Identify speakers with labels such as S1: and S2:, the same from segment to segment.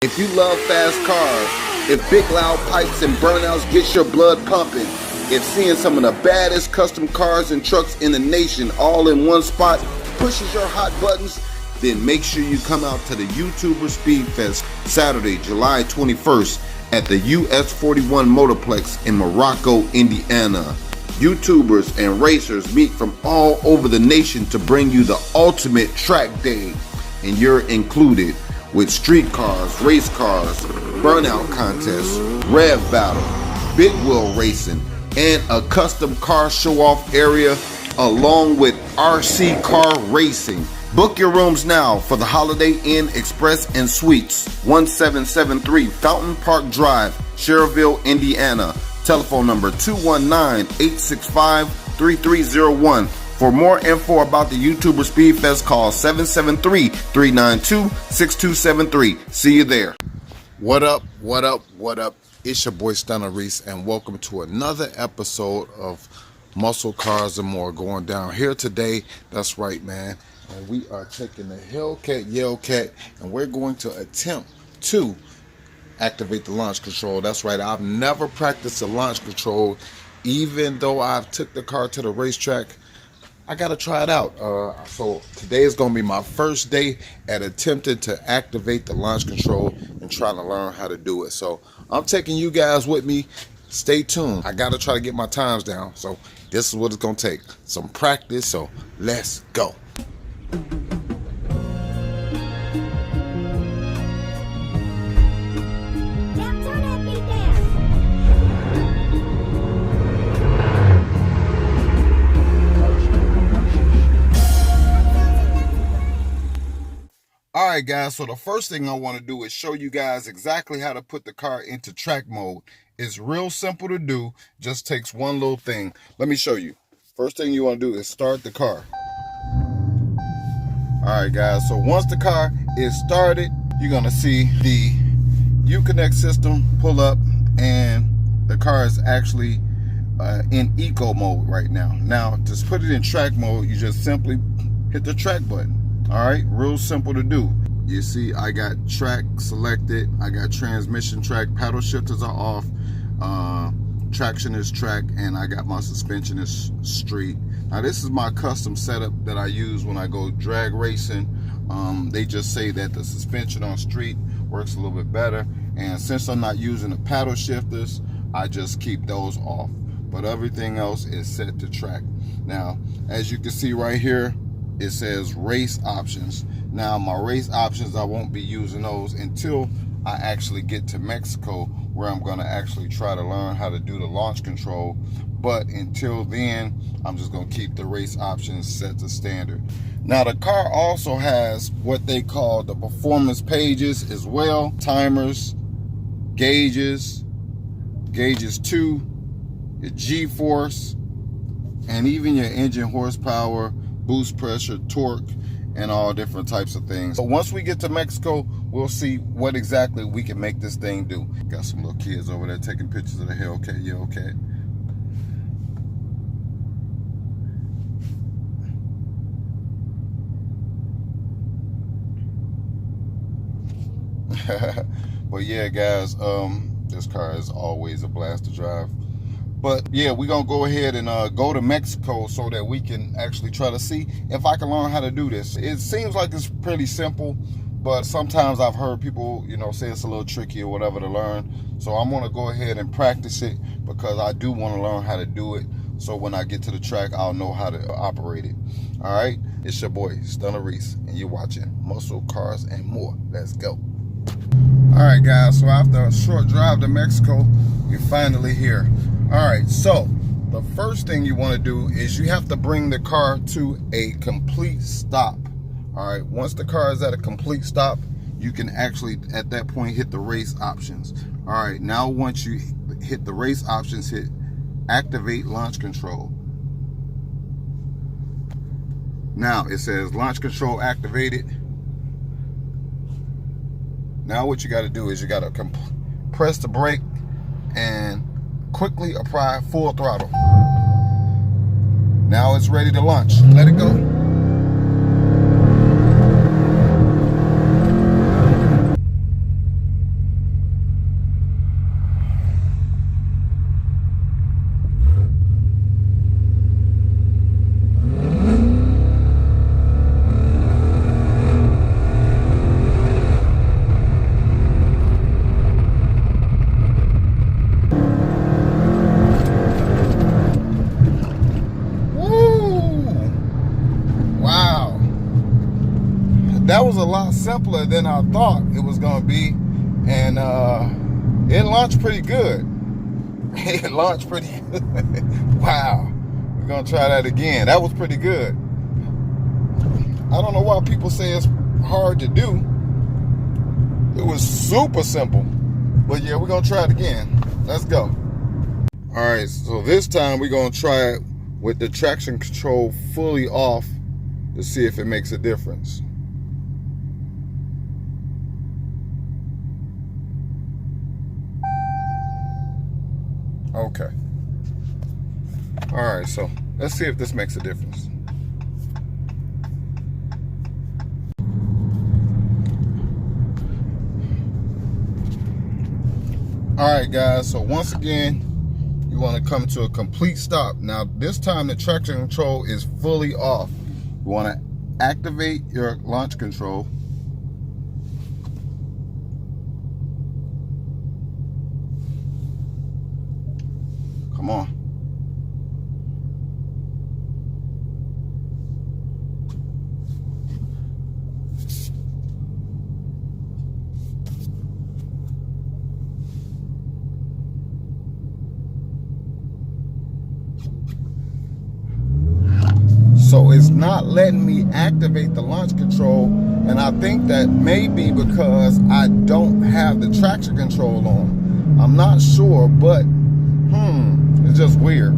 S1: If you love fast cars, if big loud pipes and burnouts get your blood pumping, if seeing some of the baddest custom cars and trucks in the nation all in one spot pushes your hot buttons, then make sure you come out to the YouTuber Speed Fest Saturday, July 21st at the US 41 Motorplex in Morocco, Indiana. YouTubers and racers meet from all over the nation to bring you the ultimate track day, and you're included with street cars, race cars, burnout contests, rev battle, big wheel racing, and a custom car show-off area along with RC car racing. Book your rooms now for the Holiday Inn Express and Suites, 1773 Fountain Park Drive, Schererville, Indiana. Telephone number 219-865-3301. For more info about the YouTuber Speed Fest, call 773-392-6273. See you there.
S2: What up, what up, what up? It's your boy Stuntin Reese, and welcome to another episode of Muscle Cars and More going down here today. That's right, man. And we are taking the Hellcat, and we're going to attempt to activate the launch control. That's right, I've never practiced the launch control. Even though I've took the car to the racetrack, I gotta try it out. So today is gonna be my first day at attempting to activate the launch control and trying to learn how to do it. So I'm taking you guys with me. Stay tuned. I gotta try to get my times down. So this is what it's gonna take. Some practice. So let's go. Alright guys, so the first thing I want to do is show you guys exactly how to put the car into track mode. It's real simple to do, just takes one little thing. Let me show you. First thing you want to do is start the car. Alright guys, so once the car is started, you're going to see the Uconnect system pull up, and the car is actually in eco mode right now. Now to put it in track mode, you just simply hit the track button. All right, real simple to do. You see, I got track selected. I got transmission track, paddle shifters are off, traction is track, and I got my suspension is street. Now this is my custom setup that I use when I go drag racing. They just say that the suspension on street works a little bit better, and since I'm not using the paddle shifters, I just keep those off. But everything else is set to track. Now, as you can see right here, it says race options. Now my race options, I won't be using those until I actually get to Mexico, where I'm going to actually try to learn how to do the launch control. But until then, I'm just going to keep the race options set to standard. Now the car also has what they call the performance pages as well. Timers, gauges 2, your G-force, and even your engine horsepower, boost pressure, torque, and all different types of things. So once we get to Mexico, we'll see what exactly we can make this thing do. Got some little kids over there taking pictures of the Hellcat. Yeah, okay. But yeah, guys, this car is always a blast to drive. But yeah, we're gonna go ahead and go to Mexico so that we can actually try to see if I can learn how to do this. It seems like it's pretty simple, but sometimes I've heard people, say it's a little tricky or whatever to learn. So I'm gonna go ahead and practice it, because I do want to learn how to do it. So when I get to the track, I'll know how to operate it. All right, it's your boy Stuntin Reese, and you're watching Muscle Cars and More. Let's go. All right, guys. So after a short drive to Mexico, we're finally here. All right, so the first thing you want to do is you have to bring the car to a complete stop. All right, once the car is at a complete stop, you can actually at that point hit the race options. All right, now once you hit the race options, hit activate launch control. Now it says launch control activated. Now what you got to do is you got to press the brake and quickly apply full throttle. Now it's ready to launch. Let it go. lot simpler than I thought it was gonna be, and it launched pretty good. It launched pretty good. Wow. We're gonna try that again. That was pretty good. I don't know why people say it's hard to do. It was super simple. But yeah, we're gonna try it again. Let's go. All right, so this time we're gonna try it with the traction control fully off to see if it makes a difference. Okay. All right, so let's see if this makes a difference. All right, guys, so once again, you want to come to a complete stop. Now, this time the traction control is fully off. You want to activate your launch control. Come on. So it's not letting me activate the launch control, and I think that may be because I don't have the traction control on. I'm not sure, but it's just weird.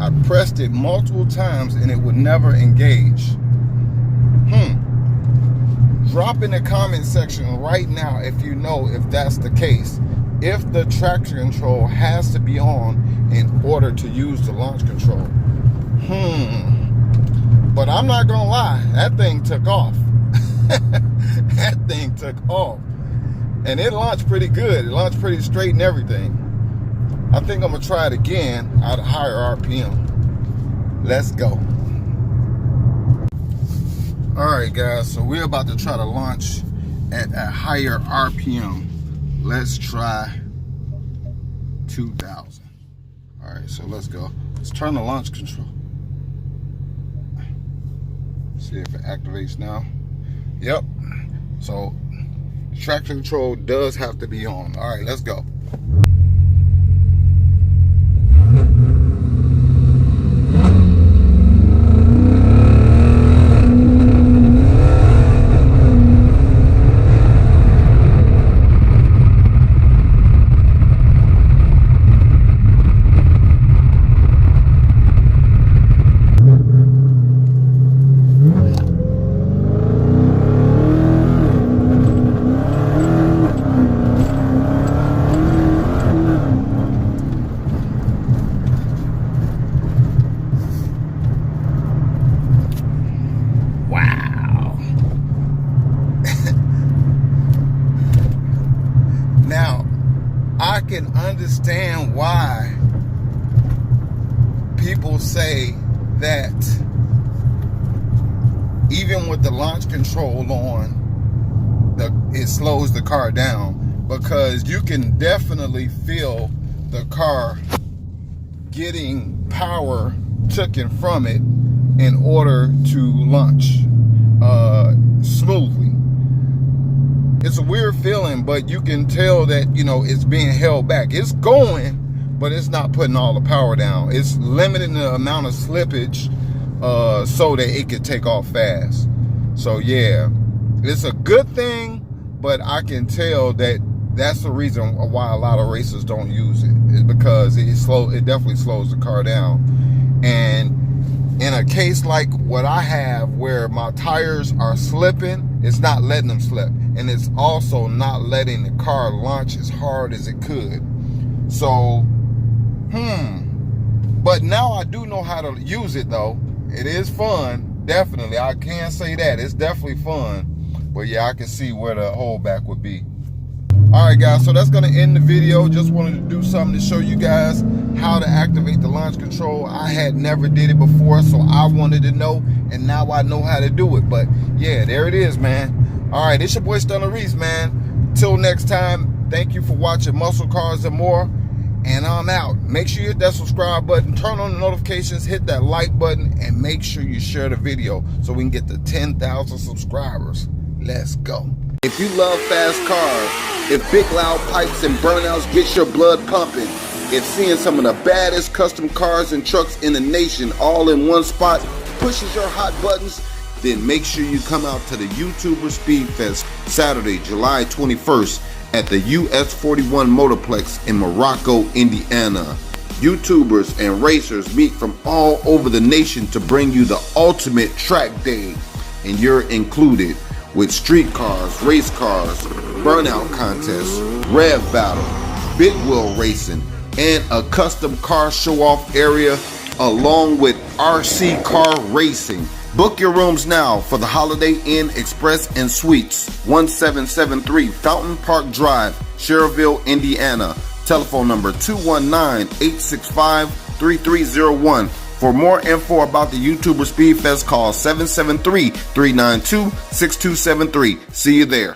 S2: I pressed it multiple times and it would never engage. Drop in the comment section right now if you know if that's the case. If the traction control has to be on in order to use the launch control. But I'm not gonna lie, that thing took off. That thing took off. And it launched pretty good. It launched pretty straight and everything. I think I'm gonna try it again at a higher RPM. Let's go. All right, guys, so we're about to try to launch at a higher RPM. Let's try 2,000. All right, so let's go. Let's turn the launch control. See if it activates now. Yep. So traction control does have to be on. All right, let's go. I can understand why people say that even with the launch control on, it slows the car down, because you can definitely feel the car getting power taken from it in order to launch smoothly. It's a weird feeling, but you can tell that, you know, it's being held back. It's going, but it's not putting all the power down. It's limiting the amount of slippage so that it can take off fast. So yeah, it's a good thing, but I can tell that that's the reason why a lot of racers don't use it. It's because it definitely slows the car down. And in a case like what I have, where my tires are slipping, it's not letting them slip. And it's also not letting the car launch as hard as it could. So, but now I do know how to use it though. It is fun, definitely. I can say that, it's definitely fun. But yeah, I can see where the holdback would be. All right, guys, so that's gonna end the video. Just wanted to do something to show you guys how to activate the launch control. I had never did it before, so I wanted to know, and now I know how to do it. But yeah, there it is, man. All right, it's your boy STUNTIN, man. Till next time, thank you for watching Muscle Cars and More. And I'm out. Make sure you hit that subscribe button, turn on the notifications, hit that like button, and make sure you share the video so we can get to 10,000 subscribers. Let's go.
S1: If you love fast cars, if big loud pipes and burnouts get your blood pumping, if seeing some of the baddest custom cars and trucks in the nation all in one spot pushes your hot buttons, then make sure you come out to the YouTuber Speed Fest Saturday, July 21st at the US 41 Motorplex in Morocco, Indiana. YouTubers and racers meet from all over the nation to bring you the ultimate track day, and you're included with street cars, race cars, burnout contests, rev battle, big wheel racing, and a custom car show-off area along with RC car racing. Book your rooms now for the Holiday Inn Express and Suites, 1773 Fountain Park Drive, Schererville, Indiana. Telephone number 219-865-3301. For more info about the YouTuber Speed Fest, call 773-392-6273. See you there.